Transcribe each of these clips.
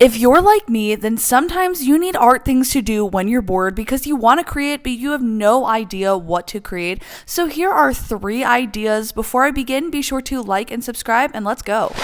If you're like me, then sometimes you need art things to do when you're bored because you want to create, but you have no idea what to create. So here are 3 ideas. Before I begin, be sure to like and subscribe, and let's go.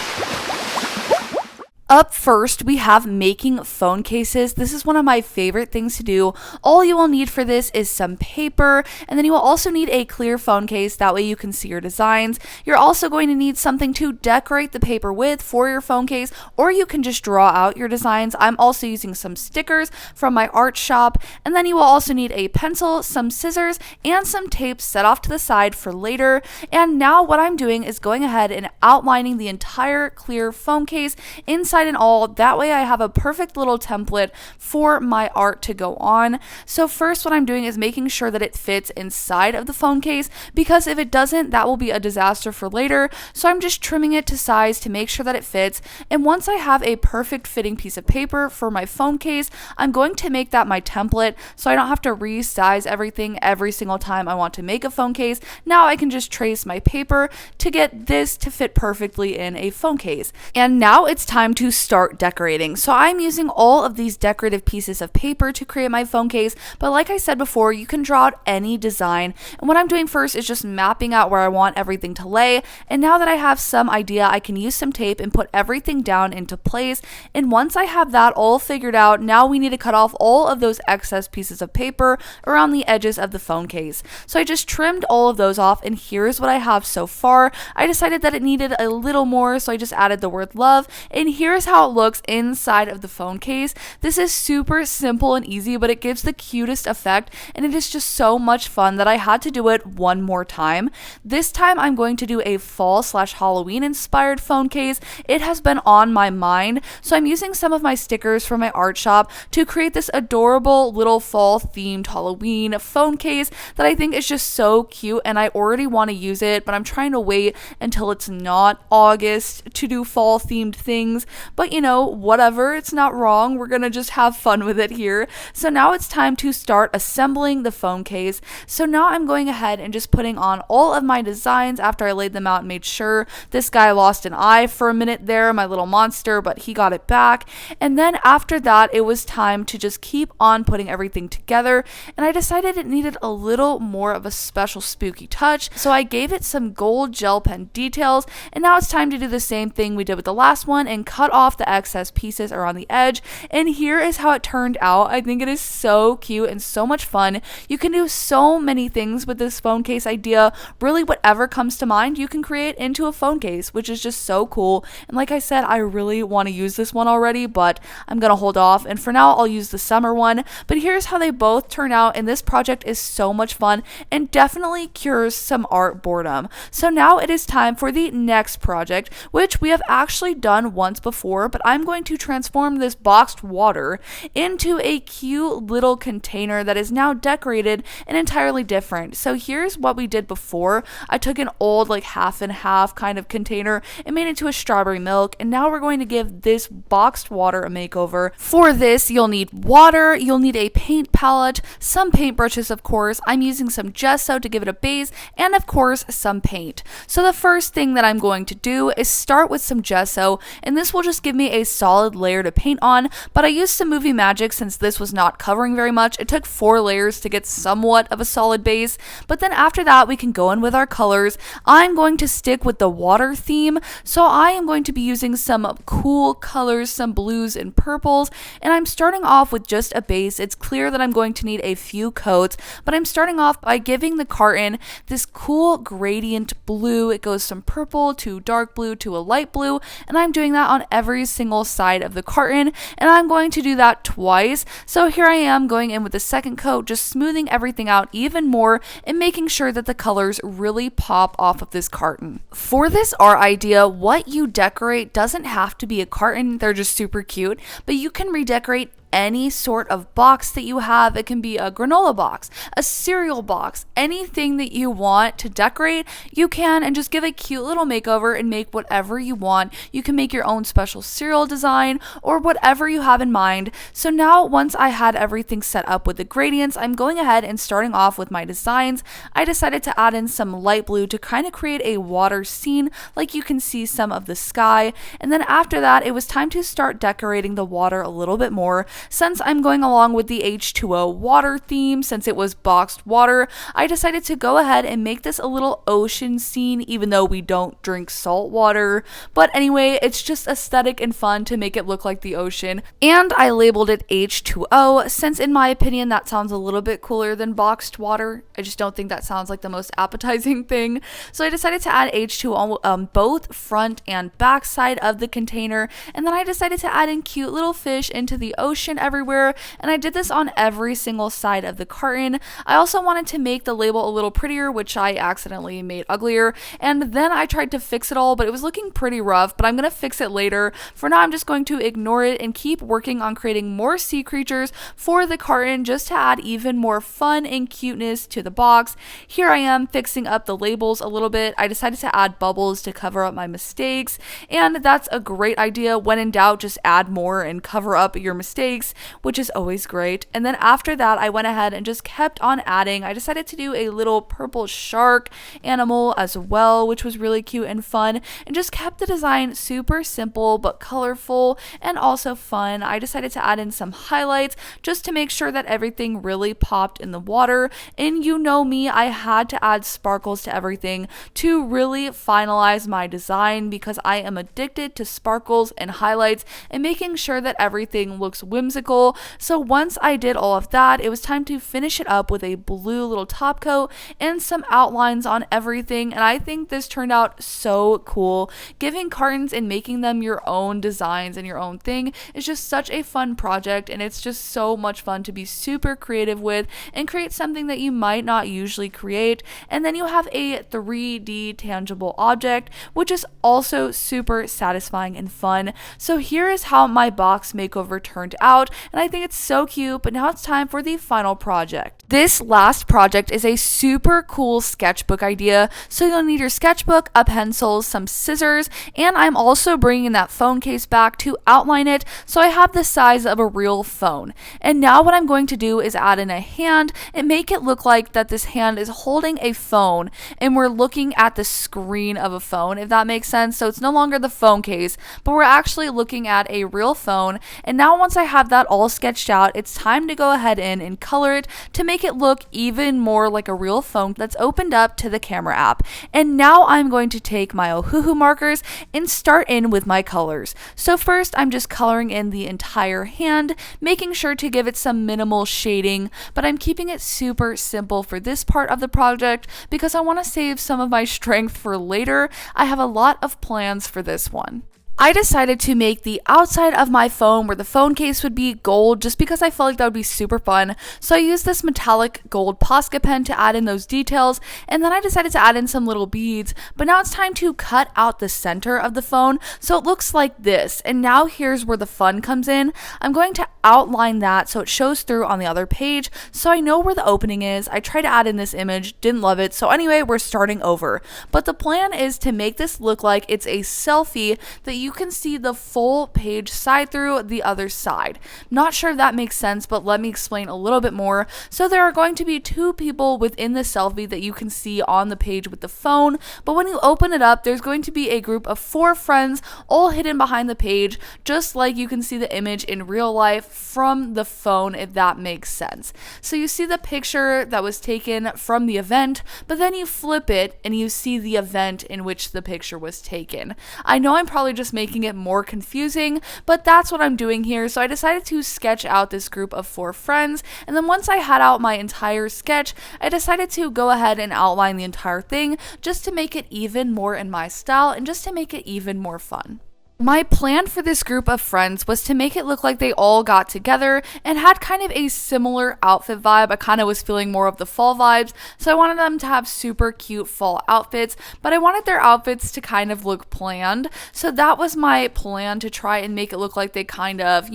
Up first, we have making phone cases. This is one of my favorite things to do. All you will need for this is some paper, and then you will also need a clear phone case. That way you can see your designs. You're also going to need something to decorate the paper with for your phone case, or you can just draw out your designs. I'm also using some stickers from my art shop, and then you will also need a pencil, some scissors, and some tape set off to the side for later. And now what I'm doing is going ahead and outlining the entire clear phone case inside and all. That way I have a perfect little template for my art to go on. So first what I'm doing is making sure that it fits inside of the phone case, because if it doesn't, that will be a disaster for later. So I'm just trimming it to size to make sure that it fits. And once I have a perfect fitting piece of paper for my phone case, I'm going to make that my template so I don't have to resize everything every single time I want to make a phone case. Now I can just trace my paper to get this to fit perfectly in a phone case. And now it's time to start decorating. So I'm using all of these decorative pieces of paper to create my phone case, but like I said before, you can draw out any design. And what I'm doing first is just mapping out where I want everything to lay. And now that I have some idea, I can use some tape and put everything down into place. And once I have that all figured out, now we need to cut off all of those excess pieces of paper around the edges of the phone case. So I just trimmed all of those off, and here's what I have so far. I decided that it needed a little more, so I just added the word love, and here's how it looks inside of the phone case. This is super simple and easy, but it gives the cutest effect, and it is just so much fun that I had to do it one more time. This time I'm going to do a fall/Halloween inspired phone case. It has been on my mind, so I'm using some of my stickers from my art shop to create this adorable little fall themed Halloween phone case that I think is just so cute, and I already want to use it, but I'm trying to wait until it's not August to do fall themed things. But you know, whatever, it's not wrong. We're gonna just have fun with it here. So now it's time to start assembling the phone case. So now I'm going ahead and just putting on all of my designs after I laid them out and made sure. This guy lost an eye for a minute there, my little monster, but he got it back. And then after that, it was time to just keep on putting everything together. And I decided it needed a little more of a special spooky touch. So I gave it some gold gel pen details. And now it's time to do the same thing we did with the last one and cut off the excess pieces around the edge. And here is how it turned out. I think it is so cute and so much fun. You can do so many things with this phone case idea. Really, whatever comes to mind, you can create into a phone case, which is just so cool. And like I said, I really want to use this one already, but I'm gonna hold off, and for now I'll use the summer one. But here's how they both turn out, and this project is so much fun and definitely cures some art boredom. So now it is time for the next project, which we have actually done once before, but I'm going to transform this boxed water into a cute little container that is now decorated and entirely different. So here's what we did before. I took an old like half and half kind of container and made it into a strawberry milk, and now we're going to give this boxed water a makeover. For this, you'll need water, you'll need a paint palette, some paintbrushes of course. I'm using some gesso to give it a base, and of course some paint. So the first thing that I'm going to do is start with some gesso, and this will just give me a solid layer to paint on, but I used some movie magic since this was not covering very much. It took 4 layers to get somewhat of a solid base, but then after that we can go in with our colors. I'm going to stick with the water theme, so I am going to be using some cool colors, some blues and purples, and I'm starting off with just a base. It's clear that I'm going to need a few coats, but I'm starting off by giving the carton this cool gradient blue. It goes from purple to dark blue to a light blue, and I'm doing that on every single side of the carton, and I'm going to do that twice. So here I am going in with the second coat, just smoothing everything out even more and making sure that the colors really pop off of this carton. For this art idea, what you decorate doesn't have to be a carton. They're just super cute, but you can redecorate any sort of box that you have. It can be a granola box, a cereal box, anything that you want to decorate, you can, and just give a cute little makeover and make whatever you want. You can make your own special cereal design or whatever you have in mind. So now once I had everything set up with the gradients, I'm going ahead and starting off with my designs. I decided to add in some light blue to kind of create a water scene, like you can see some of the sky. And then after that, it was time to start decorating the water a little bit more. Since I'm going along with the H2O water theme, since it was boxed water, I decided to go ahead and make this a little ocean scene, even though we don't drink salt water. But anyway, it's just aesthetic and fun to make it look like the ocean. And I labeled it H2O, since in my opinion, that sounds a little bit cooler than boxed water. I just don't think that sounds like the most appetizing thing. So I decided to add H2O on both front and back side of the container. And then I decided to add in cute little fish into the ocean everywhere. And I did this on every single side of the carton. I also wanted to make the label a little prettier, which I accidentally made uglier. And then I tried to fix it all, but it was looking pretty rough, but I'm going to fix it later. For now, I'm just going to ignore it and keep working on creating more sea creatures for the carton just to add even more fun and cuteness to the box. Here I am fixing up the labels a little bit. I decided to add bubbles to cover up my mistakes, and that's a great idea. When in doubt, just add more and cover up your mistakes, which is always great. And then after that, I went ahead and just kept on adding. I decided to do a little purple shark animal as well, which was really cute and fun, and just kept the design super simple but colorful and also fun. I decided to add in some highlights just to make sure that everything really popped in the water. And you know me, I had to add sparkles to everything to really finalize my design because I am addicted to sparkles and highlights and making sure that everything looks whimsical. So once I did all of that, it was time to finish it up with a blue little top coat and some outlines on everything. And I think this turned out so cool. Giving cartons and making them your own designs and your own thing is just such a fun project, and it's just so much fun to be super creative with and create something that you might not usually create. And then you have a 3D tangible object, which is also super satisfying and fun. So here is how my box makeover turned out, and I think it's so cute. But now it's time for the final project. This last project is a super cool sketchbook idea. So you'll need your sketchbook, a pencil, some scissors, and I'm also bringing that phone case back to outline it so I have the size of a real phone. And now what I'm going to do is add in a hand and make it look like that this hand is holding a phone and we're looking at the screen of a phone, if that makes sense. So it's no longer the phone case, but we're actually looking at a real phone. And now once I have that all sketched out, it's time to go ahead in and color it to make it look even more like a real phone that's opened up to the camera app. And now I'm going to take my Ohuhu markers and start in with my colors. So first I'm just coloring in the entire hand, making sure to give it some minimal shading, but I'm keeping it super simple for this part of the project because I want to save some of my strength for later. I have a lot of plans for this one. I decided to make the outside of my phone where the phone case would be gold just because I felt like that would be super fun. So I used this metallic gold Posca pen to add in those details, and then I decided to add in some little beads. But now it's time to cut out the center of the phone so it looks like this. And now here's where the fun comes in. I'm going to outline that so it shows through on the other page so I know where the opening is. I tried to add in this image, didn't love it. So anyway, we're starting over. But the plan is to make this look like it's a selfie that you can see the full page side through the other side. Not sure if that makes sense, but let me explain a little bit more. So there are going to be two people within the selfie that you can see on the page with the phone, but when you open it up, there's going to be a group of 4 friends all hidden behind the page, just like you can see the image in real life from the phone, if that makes sense. So you see the picture that was taken from the event, but then you flip it and you see the event in which the picture was taken. I know I'm probably just making it more confusing, but that's what I'm doing here. So I decided to sketch out this group of 4 friends, and then once I had out my entire sketch, I decided to go ahead and outline the entire thing just to make it even more in my style and just to make it even more fun. My plan for this group of friends was to make it look like they all got together and had kind of a similar outfit vibe. I kind of was feeling more of the fall vibes, so I wanted them to have super cute fall outfits, but I wanted their outfits to kind of look planned. So that was my plan, to try and make it look like they kind of,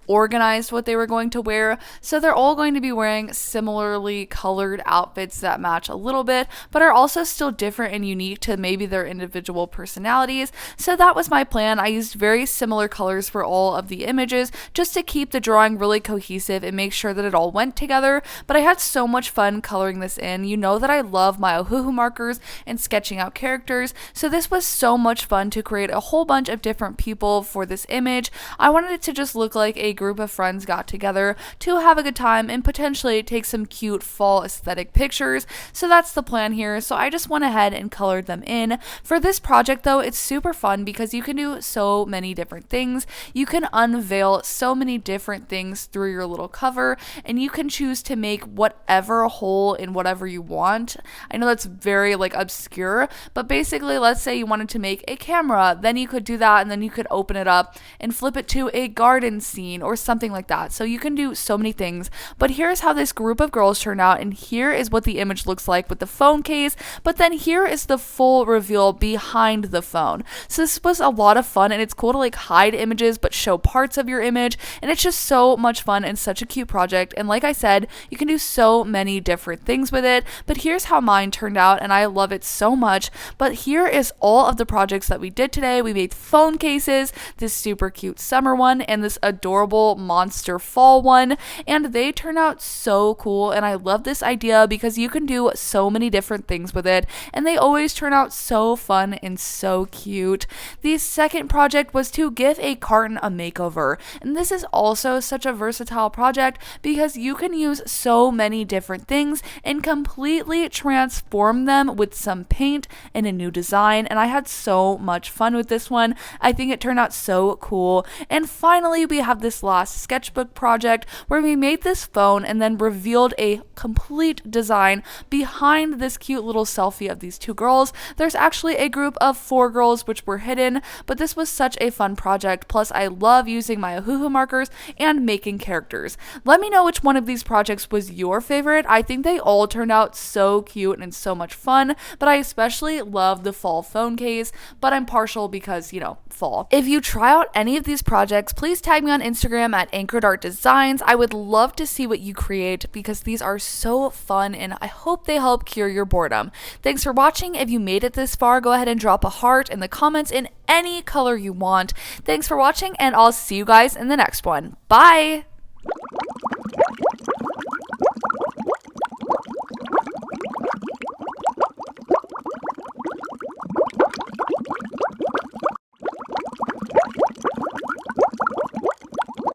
organized what they were going to wear. So they're all going to be wearing similarly colored outfits that match a little bit, but are also still different and unique to maybe their individual personalities. So that was my plan. I used very similar colors for all of the images just to keep the drawing really cohesive and make sure that it all went together. But I had so much fun coloring this in. You know that I love my Ohuhu markers and sketching out characters, so this was so much fun to create a whole bunch of different people for this image. I wanted it to just look like a group of friends got together to have a good time and potentially take some cute fall aesthetic pictures. So that's the plan here. So I just went ahead and colored them in. For this project though, it's super fun because you can do so many different things. You can unveil so many different things through your little cover, and you can choose to make whatever hole in whatever you want. I know that's very obscure, but basically let's say you wanted to make a camera, then you could do that, and then you could open it up and flip it to a garden scene or something like that. So you can do so many things. But here's how this group of girls turned out, and here is what the image looks like with the phone case, but then here is the full reveal behind the phone. So this was a lot of fun, and it's cool to hide images but show parts of your image, and it's just so much fun and such a cute project. And like I said, you can do so many different things with it, but here's how mine turned out, and I love it so much. But here is all of the projects that we did today. We made phone cases, this super cute summer one, and this adorable monster fall one, and they turn out so cool. And I love this idea because you can do so many different things with it, and they always turn out so fun and so cute. The second project was to give a carton a makeover, and this is also such a versatile project because you can use so many different things and completely transform them with some paint and a new design. And I had so much fun with this one. I think it turned out so cool. And finally, we have this last sketchbook project where we made this phone and then revealed a complete design behind this cute little selfie of these two girls. There's actually a group of 4 girls which were hidden, but this was such a fun project. Plus, I love using my Ohuhu markers and making characters. Let me know which one of these projects was your favorite. I think they all turned out so cute and so much fun, but I especially love the fall phone case, but I'm partial because, fall. If you try out any of these projects, please tag me on Instagram at Anchored Art Designs. I would love to see what you create because these are so fun, and I hope they help cure your boredom. Thanks for watching. If you made it this far, go ahead and drop a heart in the comments in any color you want. Thanks for watching, and I'll see you guys in the next one. Bye!